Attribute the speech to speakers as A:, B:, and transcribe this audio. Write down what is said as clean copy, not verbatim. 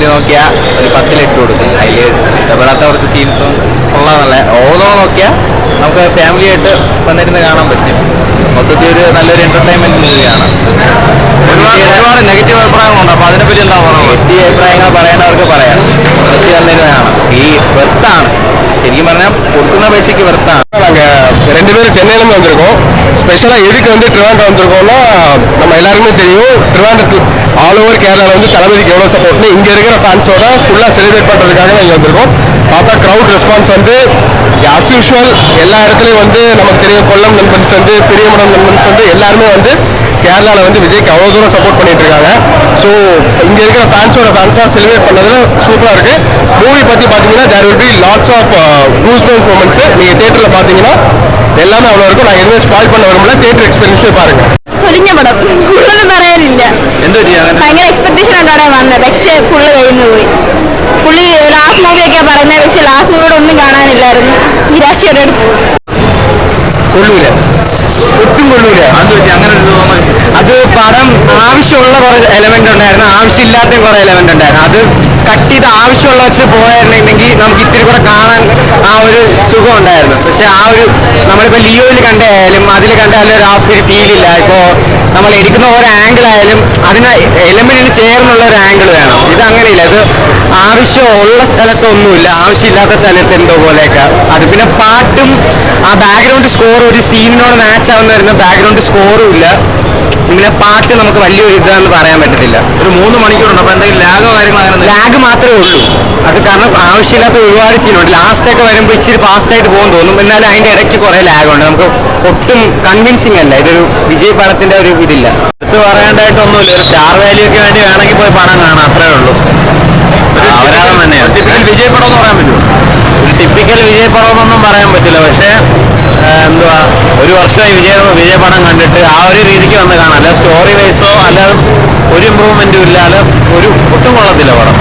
A: നിർത്തി നോക്കിയാൽ ഒരു 10-ൽ 8 കൊടുക്കും. അതിൽ ഇഷ്ടപ്പെടാത്ത കുറച്ച് സീൻസും കൊള്ളാമെന്നല്ല. ഓവറോൾ നോക്കിയാൽ നമുക്ക് ഫാമിലിയായിട്ട് വന്നിരുന്ന് കാണാൻ പറ്റും. മൊത്തത്തിൽ ഒരു നല്ലൊരു എന്റർടൈൻമെന്റ് മൂവിയാണ്.
B: ഒരുപാട് നെഗറ്റീവ് അഭിപ്രായങ്ങളുണ്ട്. അപ്പോൾ അതിനെപ്പറ്റി എന്താ പറയുക?
A: നെഗറ്റീവ് അഭിപ്രായങ്ങൾ പറയേണ്ടവർക്ക് പറയാം. നിർത്തി വന്നിരുന്നതാണ്. ഈ വെർത്താണ്, ശരിക്കും പറഞ്ഞാൽ കൊടുക്കുന്ന പൈസക്ക് വെർത്താണ്.
C: நாங்கள் 2 பேரும் சென்னையிலேருந்து வந்திருக்கோம். ஸ்பெஷலாக எதுக்கு ட்ரிவாண்ட்ரம் வந்திருக்கோம்னா, நம்ம எல்லாருக்குமே தெரியும் ட்ரிவாண்ட்ரத்துக்கு ஆல் ஓவர் கேரளாவில் தளபதிக்கு எவ்வளோ சப்போர்ட்னு. இங்கே இருக்கிற ஃபேன்ஸோட ஃபுல்லாக செலிப்ரேட் பண்ணுறதுக்காக தான் இங்கே வந்திருக்கோம். பார்த்தா க்ரௌட் ரெஸ்பான்ஸ் ஆஸ் யூஷுவல் எல்லா இடத்துலையும் நமக்கு தெரியும் கொல்லம் நண்பன்ஸ் பெரியமடம் நண்பன்ஸ் எல்லாருமே கேரளாவில் விஜய்க்கு அவ்வளோ தூரம் சப்போர்ட் பண்ணிட்டு இருக்காங்க. ஸோ இங்கே இருக்கிற ஃபேன்ஸாக செலிப்ரேட் பண்ணதில் சூப்பராக இருக்குது. மூவி பற்றி பார்த்தீங்கன்னா there will be lots of goosebumps moments. நீங்கள் தியேட்டரில் பார்த்தீங்கன்னா எல்லாமே அவ்வளோ இருக்கும். நான் எதுவுமே ஸ்பாயில் பண்ண வரும்ல, தியேட்டர் എക്സ്പീരിയൻസ് പാരുங்க.
D: പൊളിഞ്ഞ പടം, കൂടുതലൊന്നും പറയാനില്ല. ഭയങ്കര എക്സ്പെക്ടേഷൻ ഉണ്ടാണ് വന്നത്, പക്ഷേ ഫുള്ള് കഴിഞ്ഞു പോയി. പുള്ളി ലാസ്റ്റ് മൂവിയൊക്കെ പറയുന്നത്, പക്ഷെ ലാസ്റ്റ് മൂവിയോട് ഒന്നും കാണാനില്ലായിരുന്നു. നിരാശയോടെ
C: കൊള്ളൂല, ഒട്ടും കൊള്ളൂല.
B: അത് പടം ആവശ്യമുള്ള കുറെ എലമെന്റ് ഉണ്ടായിരുന്നു, ആവശ്യമില്ലാത്ത കുറെ എലമെന്റ് ഉണ്ടായിരുന്നു. അത് കട്ട് ചെയ്ത് ആവശ്യമുള്ള വെച്ച് പോയിരുന്നെങ്കിൽ നമുക്ക് ഇത്തിരി കൂടെ കാണാൻ ആ ഒരു സുഖം ഉണ്ടായിരുന്നു. പക്ഷെ ആ ഒരു നമ്മളിപ്പോൾ ലിയോയിൽ കണ്ടായാലും അതിൽ കണ്ടായാലും ഒരു ആ ഫീലില്ല. ഇപ്പോൾ നമ്മൾ എടുക്കുന്ന ഓരോ ആംഗിൾ ആയാലും അതിന് എലമെന്റിന് ചേർന്നുള്ള ഒരു ആംഗിൾ വേണം. ഇത് അങ്ങനെയില്ല. ഇത് ആവശ്യമുള്ള സ്ഥലത്തൊന്നുമില്ല, ആവശ്യമില്ലാത്ത സ്ഥലത്ത് എന്തോ പോലെയൊക്കെ. അത് പിന്നെ പാട്ടും ആ ബാക്ക്ഗ്രൗണ്ട് സ്കോർ ഒരു സീനിനോട് മാച്ച് ആവുന്ന വരുന്ന ബാക്ക്ഗ്രൗണ്ട് സ്കോറും ഇല്ല. പിന്നെ പാട്ട് നമുക്ക് വലിയൊരു ഇതാന്ന് പറയാൻ പറ്റത്തില്ല.
A: ഒരു 3 മണിക്കൂറുണ്ട്. അപ്പോൾ എന്തെങ്കിലും ലാഗോ കാര്യങ്ങളോ അങ്ങനെ
B: ലാഗ് മാത്രമേ ഉള്ളൂ. അത് കാരണം ആവശ്യമില്ലാത്ത ഒരുപാട് സീനുണ്ട്. ലാസ്റ്റൊക്കെ വരുമ്പോൾ ഇച്ചിരി ഫാസ്റ്റായിട്ട് പോകും തോന്നും. എന്നാലും അതിൻ്റെ ഇടയ്ക്ക് കുറേ ലാഗുണ്ട്. നമുക്ക് ഒട്ടും കൺവിൻസിങ് അല്ല. ഇതൊരു വിജയ് പടത്തിൻ്റെ ഒരു ഇതില്ല.
A: എടുത്ത് പറയാനായിട്ടൊന്നുമില്ല. സ്റ്റാർ വാല്യൂക്ക് വേണ്ടി വേണമെങ്കിൽ പോയി പടം കാണാം, അത്രേ ഉള്ളൂ. അവരാധം തന്നെയാണ്.
B: ടിപ്പിക്കൽ വിജയ് പടം എന്ന് പറയാൻ പറ്റുമോ?
A: ഒരു ടിപ്പിക്കൽ വിജയ് പടം എന്നൊന്നും പറയാൻ പറ്റില്ല. പക്ഷേ എന്തുവാ, ഒരു വർഷമായി വിജയ് പടം കണ്ടിട്ട് ആ ഒരു രീതിക്ക് വന്ന് കാണാം. അല്ല സ്റ്റോറി വൈസോ അല്ലാതെ ഒരു ഇമ്പ്രൂവ്മെന്റും ഇല്ലാതെ ഒട്ടും കൊള്ളത്തില്ല പടം.